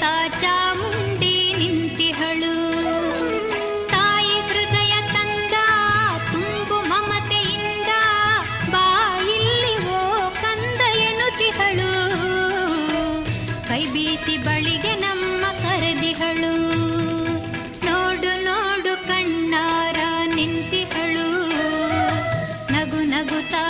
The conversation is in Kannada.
ನಗುತ್ತಾ ಚಾಮುಂಡಿ ನಿಂತಿಹಳು. ತಾಯಿ ಹೃದಯ ತಂದ ತುಂಬು ಮಮತೆಯಿಂದ ಬಾಯಿಲ್ಲಿ ಓ ಕಂದ ಎನ್ನುತ್ತಿಹಳು. ಕೈ ಬೀಸಿ ಬಳಿಗೆ ನಮ್ಮ ಕರೆದಿಹಳು. ನೋಡು ನೋಡು ಕಣ್ಣಾರ ನಿಂತಿಹಳು. ನಗು ನಗುತ್ತಾ